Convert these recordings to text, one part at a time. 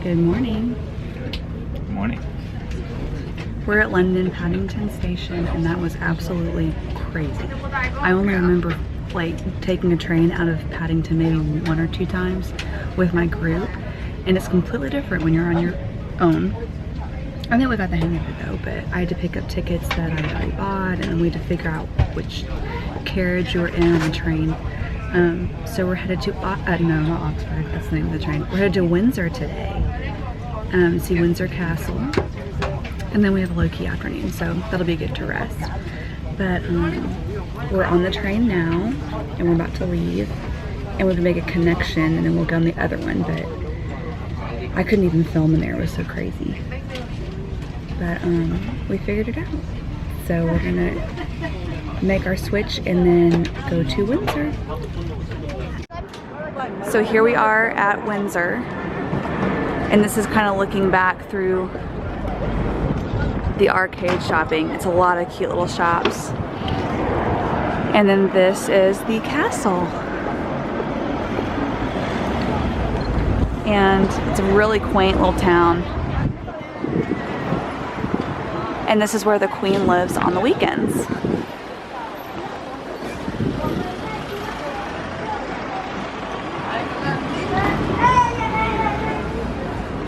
Good morning. Good morning. We're at London Paddington Station, and that was absolutely crazy. I only remember like taking a train out of Paddington maybe 1 or 2 times with my group, and it's completely different when you're on your own. I think we got the hang of it though, but I had to pick up tickets that I already bought, and then we had to figure out which carriage you were in on the train. So we're headed to, no, not Oxford, that's the name of the train. We're headed to Windsor today, see Windsor Castle, and then we have a low-key afternoon, so that'll be good to rest. But we're on the train now, and we're about to leave, and we're gonna make a connection, and then we'll go on the other one, but I couldn't even film in there, it was so crazy. But we figured it out. So we're gonna make our switch and then go to Windsor. So here we are at Windsor, and this is kind of looking back through the arcade shopping. It's a lot of cute little shops. And then this is the castle. And it's a really quaint little town. And this is where the Queen lives on the weekends.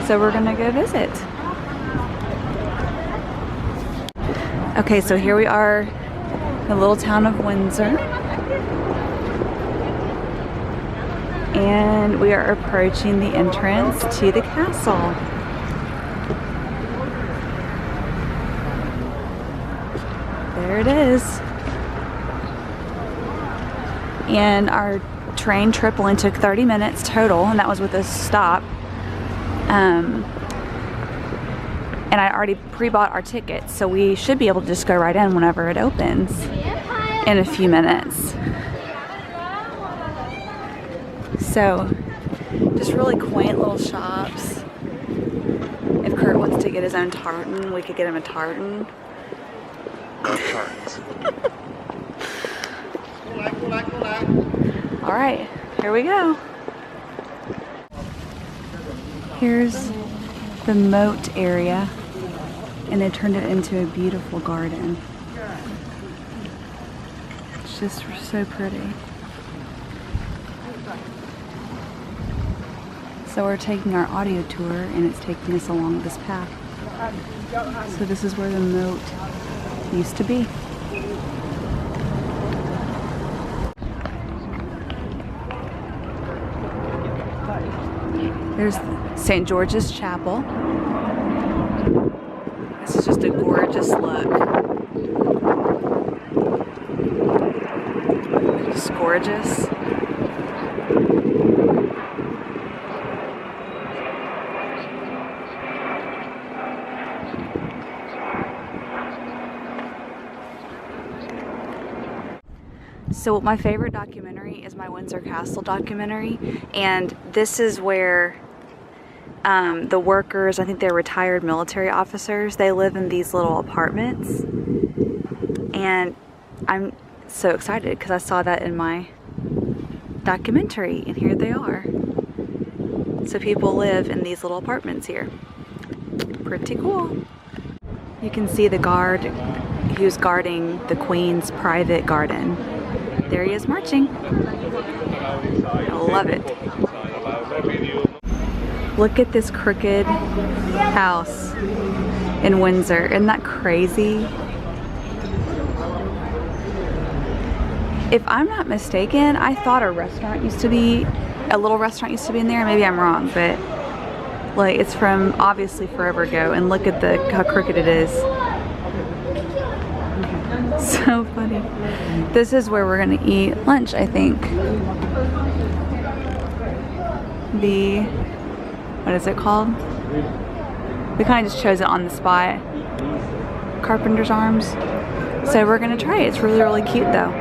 So we're gonna go visit. Okay, so here we are in the little town of Windsor. And we are approaching the entrance to the castle. There it is. And our train trip only took 30 minutes total, and that was with a stop. And I already pre-bought our tickets, so we should be able to just go right in whenever it opens in a few minutes. So, just really quaint little shops. If Kurt wants to get his own tartan, we could get him a tartan. All right, here we go. Here's the moat area, and they turned it into a beautiful garden. It's just so pretty. So we're taking our audio tour, and it's taking us along this path. So this is where the moat used to be. There's St. George's Chapel. This is just a gorgeous look. Just gorgeous. So my favorite documentary is my Windsor Castle documentary, and this is where the workers, I think they're retired military officers, they live in these little apartments, and I'm so excited because I saw that in my documentary, and here they are. So people live in these little apartments here. Pretty cool. You can see the guard who's guarding the Queen's private garden. There he is marching. I love it. Look at this crooked house in Windsor. Isn't that crazy? If I'm not mistaken, I thought a little restaurant used to be in there. Maybe I'm wrong, but like it's from obviously forever ago, and look at how crooked it is. So funny. This is where we're gonna eat lunch, I think. What is it called? We kind of just chose it on the spot. Carpenter's Arms. So we're gonna try it. It's really, really cute though.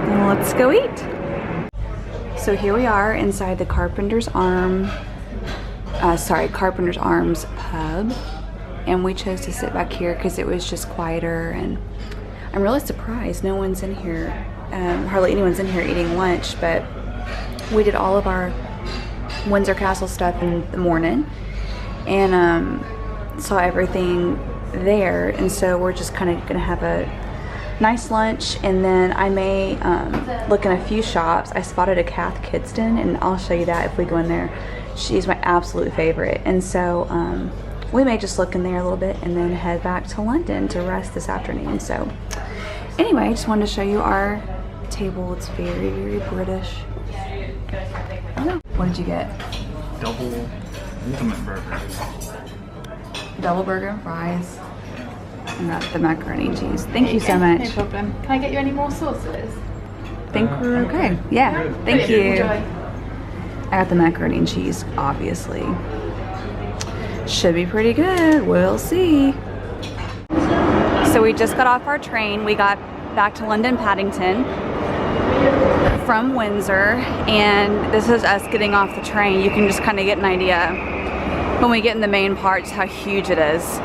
And let's go eat. So here we are inside the Carpenter's Arms pub. And we chose to sit back here because it was just quieter, and I'm really surprised no one's in here, hardly anyone's in here eating lunch, but we did all of our Windsor Castle stuff in the morning, and saw everything there. And so we're just kind of gonna have a nice lunch, and then I may look in a few shops. I spotted a Kath Kidston, and I'll show you that if we go in there. She's my absolute favorite, and so we may just look in there a little bit and then head back to London to rest this afternoon. So anyway, I just wanted to show you our table. It's very, very British. Oh, what did you get? Double ultimate burger. Double burger and fries. And that's the macaroni and cheese. Thank you so much. No problem. Can I get you any more sauces? Think we're okay. Yeah, thank you. Enjoy. I got the macaroni and cheese, obviously. Should be pretty good. We'll see. So we just got off our train. We got back to London Paddington from Windsor, and this is us getting off the train. You can just kind of get an idea when we get in the main part just how huge it is.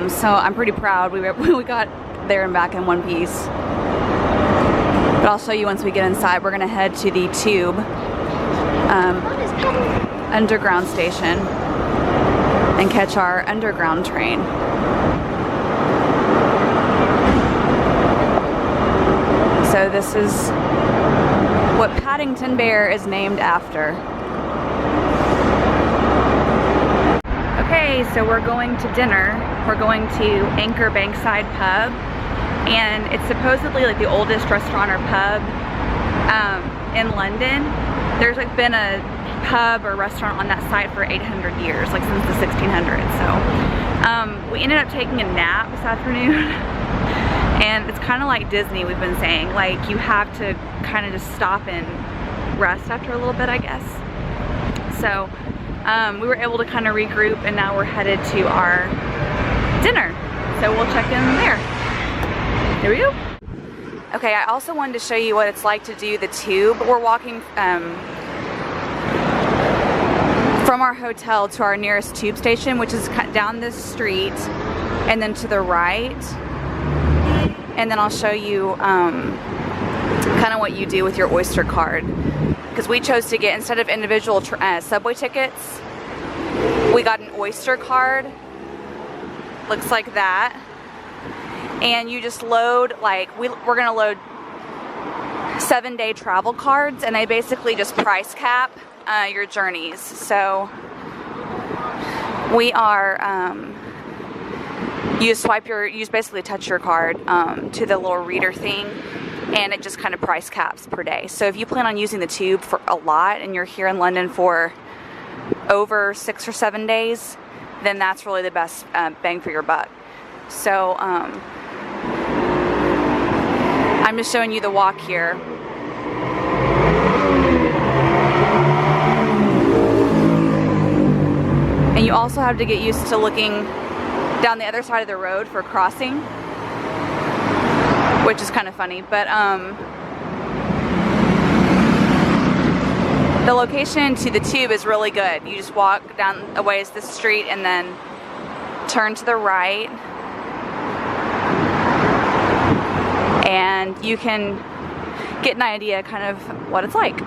So I'm pretty proud we got there and back in one piece. But I'll show you once we get inside. We're gonna head to the Tube underground station and catch our underground train. So this is what Paddington Bear is named after. Okay, so we're going to dinner. We're going to Anchor Bankside Pub, and it's supposedly like the oldest restaurant or pub in London. There's like been a pub or restaurant on that site for 800 years, like since the 1600s. So we ended up taking a nap this afternoon, and it's kind of like Disney, we've been saying, like you have to kind of just stop and rest after a little bit, I guess. So we were able to kind of regroup, and now we're headed to our dinner. So we'll check in there. Here we go. Okay, I also wanted to show you what it's like to do the Tube. We're walking from our hotel to our nearest tube station, which is down this street and then to the right. And then I'll show you kind of what you do with your Oyster card. Because we chose to get, instead of individual subway tickets, we got an Oyster card. Looks like that. And you just load, like, we're gonna load 7-day travel cards, and they basically just price cap your journeys. So we are, you just basically touch your card to the little reader thing, and it just kind of price caps per day. So if you plan on using the Tube for a lot and you're here in London for over 6 or 7 days, then that's really the best bang for your buck. So I'm just showing you the walk here. And you also have to get used to looking down the other side of the road for crossing, which is kind of funny. But the location to the Tube is really good. You just walk down a ways this street and then turn to the right, and you can get an idea kind of what it's like.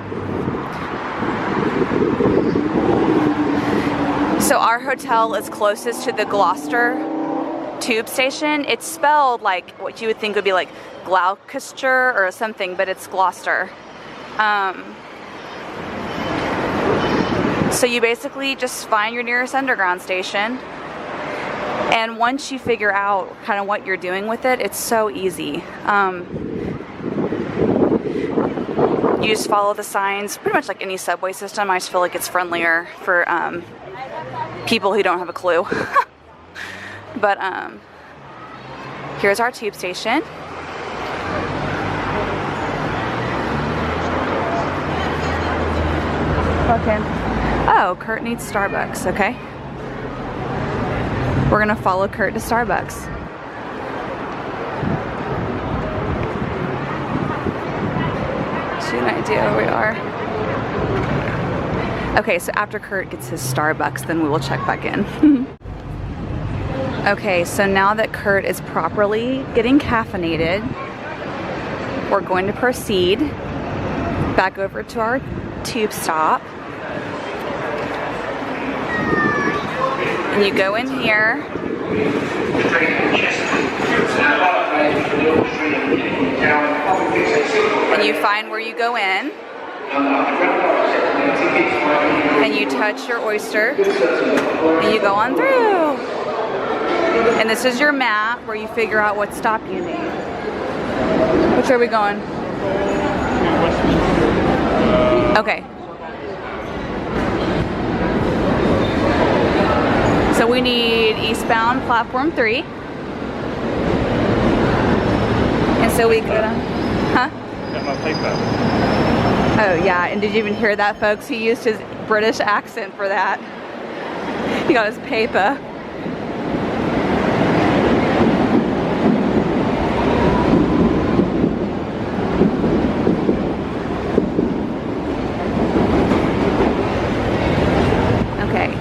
So our hotel is closest to the Gloucester tube station. It's spelled like what you would think would be like Gloucester or something, but it's Gloucester. So you basically just find your nearest underground station, and once you figure out kind of what you're doing with it, it's so easy. You just follow the signs, pretty much like any subway system. I just feel like it's friendlier for people who don't have a clue. But here's our tube station. Okay. Oh, Kurt needs Starbucks, okay. We're gonna follow Kurt to Starbucks. She had an idea where we are. Okay, so after Kurt gets his Starbucks, then we will check back in. Okay, so now that Kurt is properly getting caffeinated, we're going to proceed back over to our tube stop. And you go in here. And you find where you go in. And you touch your oyster. And you go on through. And this is your map where you figure out what stop you need. Which way are we going? Okay. So we need eastbound platform 3. And so we go to, huh? Got my paper. Oh yeah, and did you even hear that, folks? He used his British accent for that. He got his paper. Okay.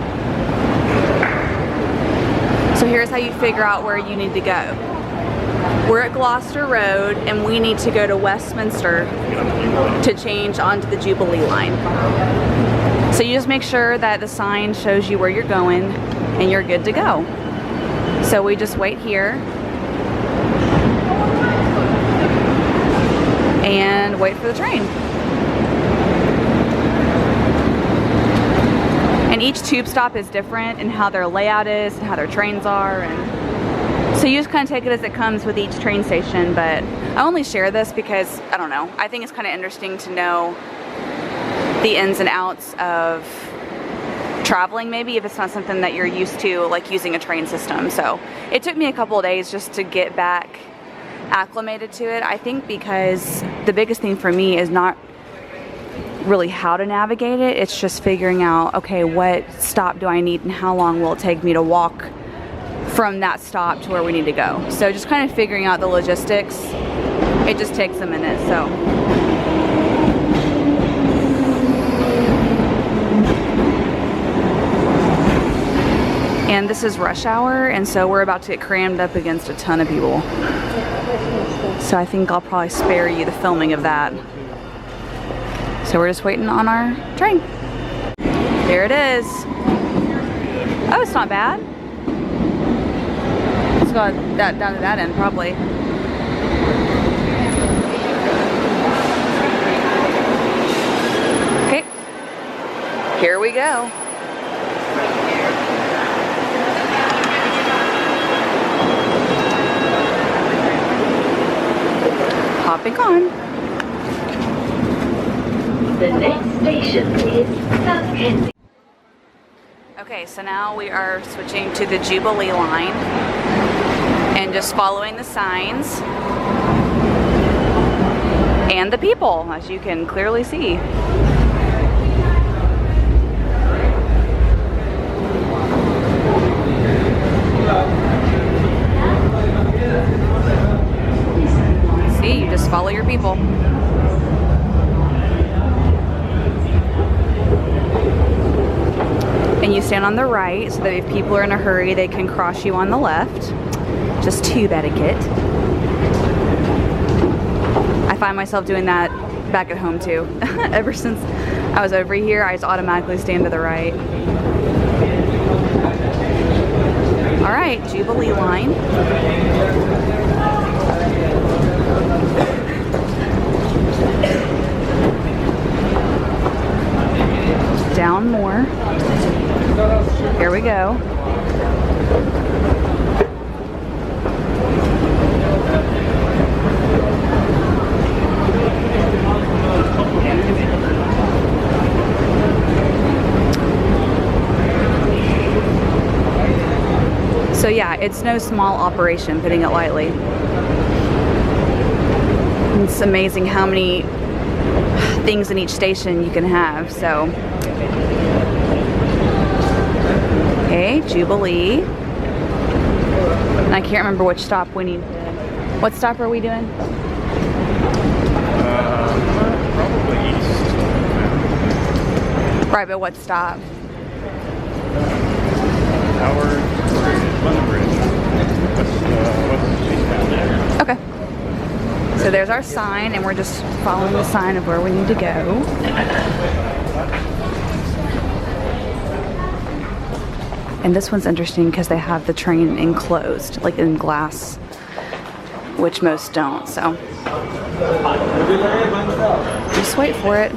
So here's how you figure out where you need to go. We're at Gloucester Road and we need to go to Westminster to change onto the Jubilee line. So you just make sure that the sign shows you where you're going and you're good to go. So we just wait here and wait for the train. And each tube stop is different in how their layout is and how their trains are, and so you just kind of take it as it comes with each train station. But I only share this because, I don't know, I think it's kind of interesting to know the ins and outs of traveling, maybe if it's not something that you're used to, like using a train system. So it took me a couple of days just to get back acclimated to it. I think because the biggest thing for me is not really how to navigate it, it's just figuring out, okay, what stop do I need and how long will it take me to walk from that stop to where we need to go. So just kind of figuring out the logistics, it just takes a minute. So and this is rush hour, and so we're about to get crammed up against a ton of people. So I think I'll probably spare you the filming of that. So we're just waiting on our train. There it is. Oh, it's not bad. Let's go down to that end, probably. Okay, here we go. Hopping on. The next station is South Kensington. Okay, so now we are switching to the Jubilee line and just following the signs and the people, as you can clearly see. See, you just follow your people. And you stand on the right so that if people are in a hurry, they can cross you on the left. Just tube etiquette. I find myself doing that back at home too. Ever since I was over here, I just automatically stand to the right. All right, Jubilee line. Down more. Here we go. So yeah, it's no small operation, putting it lightly. It's amazing how many things in each station you can have, so. Okay, Jubilee. And I can't remember which stop we need. What stop are we doing? Probably east. Right, but what stop? Howard Bridge, London Bridge. What's Okay. So there's our sign, and we're just following the sign of where we need to go. And this one's interesting because they have the train enclosed, like in glass, which most don't, so. Just wait for it.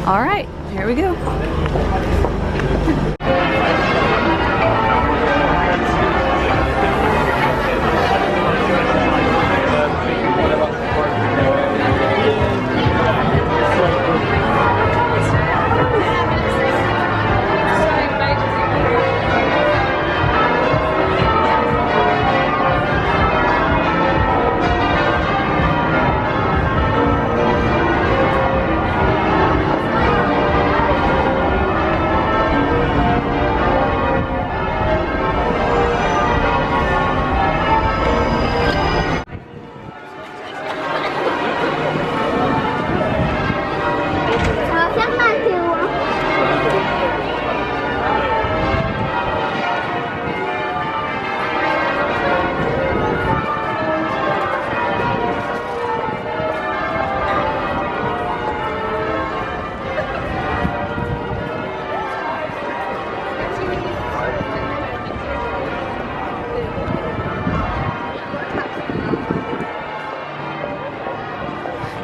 All right, here we go.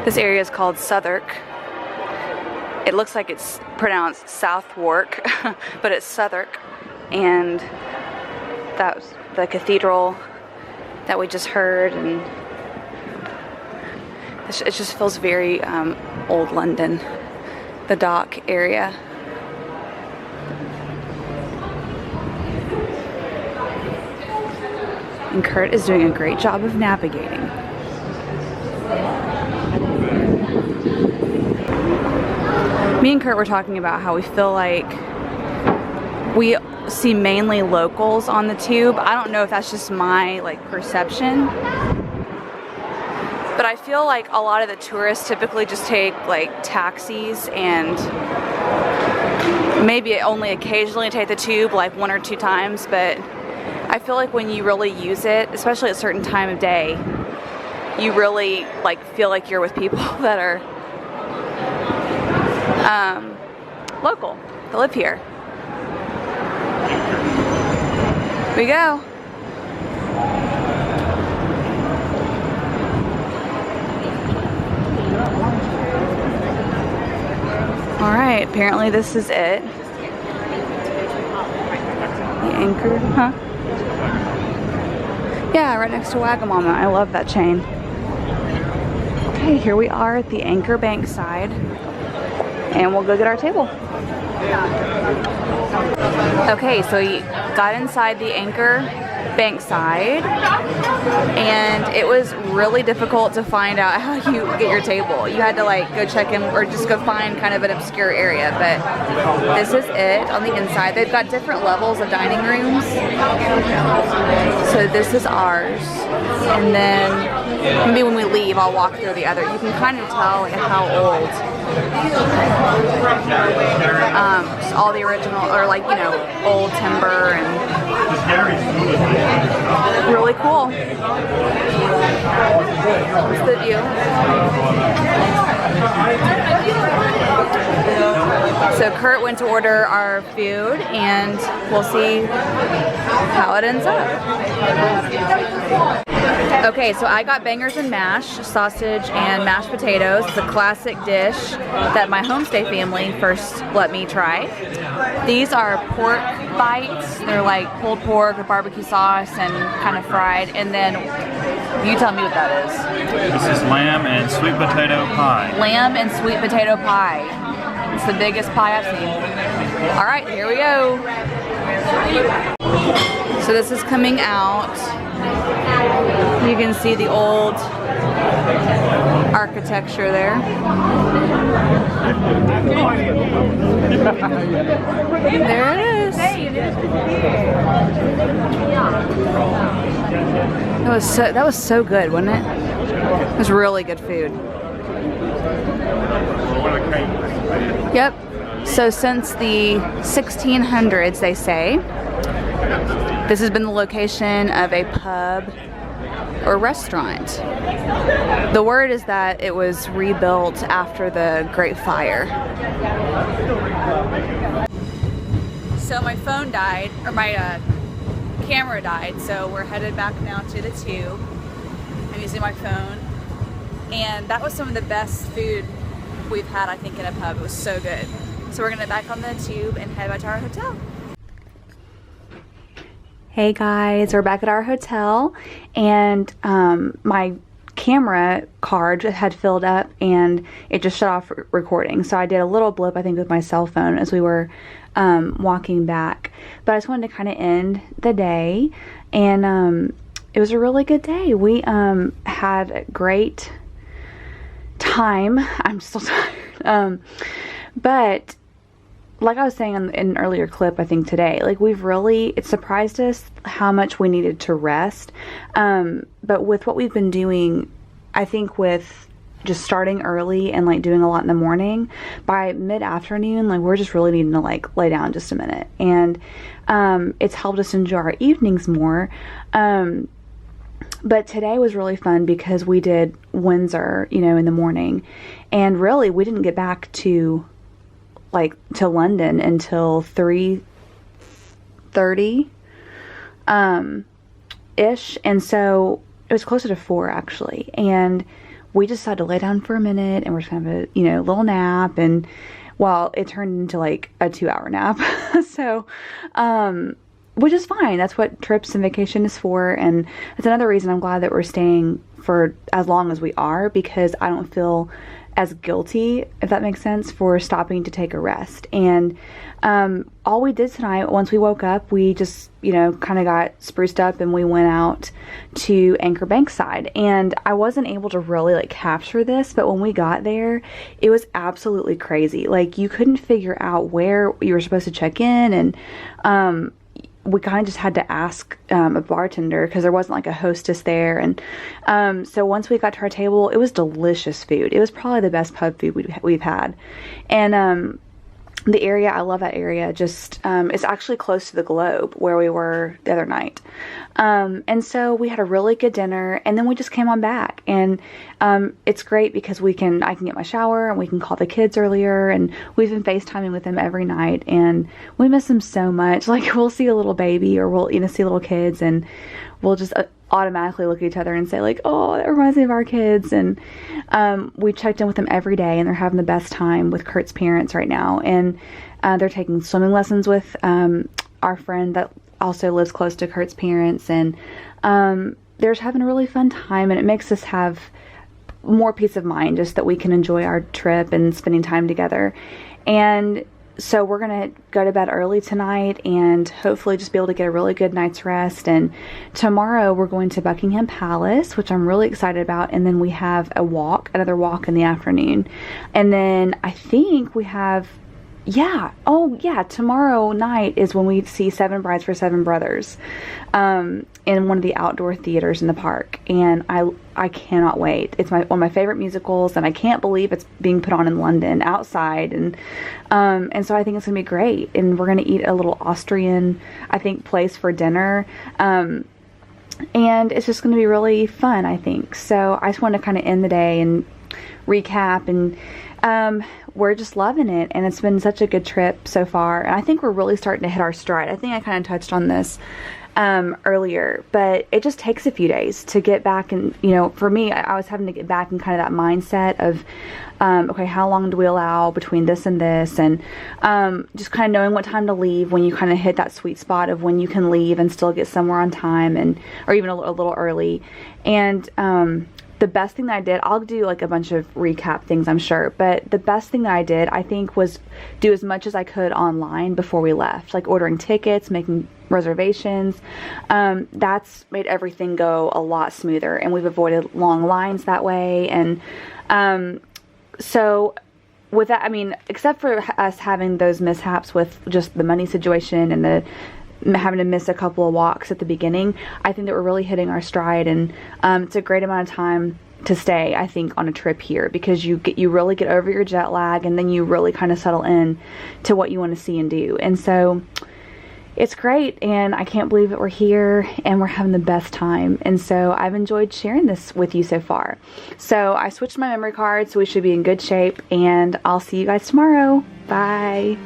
This area is called Southwark. It looks like it's pronounced Southwark, but it's Southwark. And that was the cathedral that we just heard, and it just feels very old London, the dock area. And Kurt is doing a great job of navigating. Me and Kurt were talking about how we feel like we see mainly locals on the tube. I don't know if that's just my perception, but I feel like a lot of the tourists typically just take taxis and maybe only occasionally take the tube 1 or 2 times. But I feel like when you really use it, especially at a certain time of day, you really feel like you're with people that are local, that live here. Here we go. All right, apparently this is it. The Anchor, huh? Yeah, right next to Wagamama. I love that chain. Okay, here we are at the Anchor Bankside, and we'll go get our table. Okay, so we got inside the Anchor Bankside, and it was really difficult to find out how you get your table. You had to go check in or just go find kind of an obscure area, but this is it on the inside. They've got different levels of dining rooms. So this is ours, and then maybe when we leave I'll walk through the other. You can kind of tell how old all the original, or old timber, and really cool. What's the view? So Kurt went to order our food, and we'll see how it ends up. Okay, so I got bangers and mash, sausage and mashed potatoes. It's a classic dish that my homestay family first let me try. These are pork bites. They're pulled pork with barbecue sauce and kind of fried. And then you tell me what that is. This is lamb and sweet potato pie. Lamb and sweet potato pie. It's the biggest pie I've seen. All right, here we go. So this is coming out. You can see the old architecture there. There it is. That was so good, wasn't it? It was really good food. Yep. So since the 1600s, they say, this has been the location of a pub or restaurant. The word is that it was rebuilt after the Great Fire. so my phone died, or my camera died, so we're headed back now to the Tube. I'm using my phone, and that was some of the best food we've had, I think, in a pub. It was so good. So we're gonna get back on the Tube and head back to our hotel. Hey guys, we're back at our hotel, and my camera card had filled up and it just shut off recording. So I did a little blip, I think, with my cell phone as we were walking back. But I just wanted to kind of end the day, and it was a really good day. We had a great time. I'm still tired. But like I was saying in an earlier clip, I think today, like it surprised us how much we needed to rest. But with what we've been doing, I think with just starting early and like doing a lot in the morning, by mid-afternoon, like we're just really needing to like lay down just a minute. And it's helped us enjoy our evenings more. But today was really fun because we did Windsor, in the morning. And really, we didn't get back to London until 3:30 ish, and so it was closer to 4 actually, and we just had to lay down for a minute, and we're just kind of a little nap, and it turned into like a 2-hour nap. So which is fine. That's what trips and vacation is for, and that's another reason I'm glad that we're staying for as long as we are, because I don't feel as guilty, if that makes sense, for stopping to take a rest. And all we did tonight, once we woke up, we just kind of got spruced up and we went out to anchor Bankside. And I wasn't able to really like capture this, but when we got there, it was absolutely crazy. Like, you couldn't figure out where you were supposed to check in, and we kind of just had to ask a bartender because there wasn't like a hostess there. And so once we got to our table, it was delicious food. It was probably the best pub food we've had. And the area, I love that area. Just it's actually close to the Globe where we were the other night. And so we had a really good dinner, and then we just came on back. And it's great because I can get my shower, and we can call the kids earlier, and we've been FaceTiming with them every night, and we miss them so much. Like, we'll see a little baby, or we'll see little kids, and we'll just automatically look at each other and say like, oh, that reminds me of our kids. And we checked in with them every day, and they're having the best time with Kurt's parents right now, and they're taking swimming lessons with our friend that also lives close to Kurt's parents, and they're just having a really fun time, and it makes us have more peace of mind just that we can enjoy our trip and spending time together. And so we're gonna go to bed early tonight and hopefully just be able to get a really good night's rest. And tomorrow we're going to Buckingham Palace, which I'm really excited about, and then we have another walk in the afternoon, and then I think we have tomorrow night is when we see Seven Brides for Seven Brothers in one of the outdoor theaters in the park, and I cannot wait. It's one of my favorite musicals, and I can't believe it's being put on in London outside, and so I think it's gonna be great. And we're gonna eat a little Austrian, I think, place for dinner, and it's just gonna be really fun, I think. So I just want to kind of end the day and recap, and we're just loving it, and it's been such a good trip so far, and I think we're really starting to hit our stride. I think I kind of touched on this earlier, but it just takes a few days to get back. And for me, I was having to get back in kind of that mindset of okay, how long do we allow between this and this, and just kind of knowing what time to leave, when you kind of hit that sweet spot of when you can leave and still get somewhere on time, or even a little early. And the best thing that I did, I'll do like a bunch of recap things, I'm sure, but the best thing that I did, I think, was do as much as I could online before we left, like ordering tickets, making reservations. That's made everything go a lot smoother, and we've avoided long lines that way. And so with that, I mean, except for us having those mishaps with just the money situation and having to miss a couple of walks at the beginning, I think that we're really hitting our stride, and it's a great amount of time to stay, I think, on a trip here, because you really get over your jet lag, and then you really kind of settle in to what you want to see and do. And so it's great, and I can't believe that we're here and we're having the best time. And so I've enjoyed sharing this with you so far. So I switched my memory card, so we should be in good shape, and I'll see you guys tomorrow. Bye.